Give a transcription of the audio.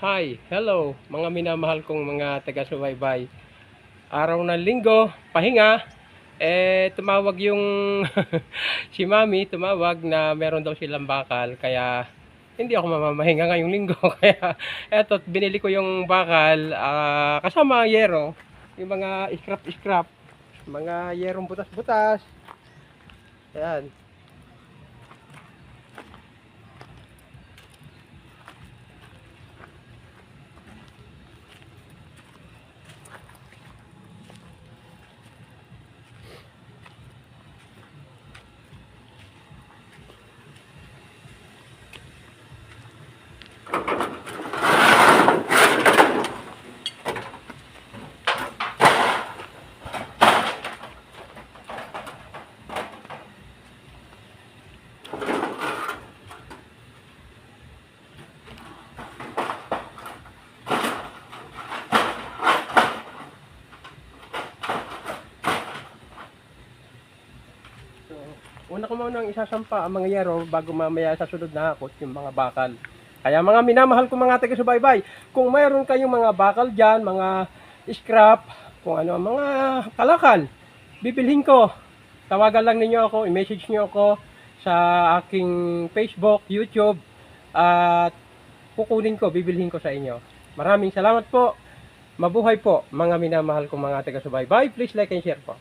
Hi, hello mga minamahal kong mga taga-subaybay. Araw ng linggo, pahinga. Tumawag yung si Mami, tumawag na meron daw silang bakal. Kaya hindi ako mamamahinga ngayong linggo. Kaya eto, binili ko yung bakal kasama ang yero. Yung mga scrap-scrap, mga yerong butas-butas. Ayan. So, una ko muna isasampa ang mga yero bago mamaya sa sunod na hakot yung mga bakal. Kaya mga minamahal ko mga taga-subaybay, kung mayroon kayong mga bakal dyan, mga scrap, kung ano, mga kalakal, bibilhin ko. Tawagan lang ninyo ako, i-message nyo ako sa aking Facebook, YouTube, at kukunin ko, bibilhin ko sa inyo. Maraming salamat po. Mabuhay po mga minamahal kong mga taga-subaybay. Please like and share po.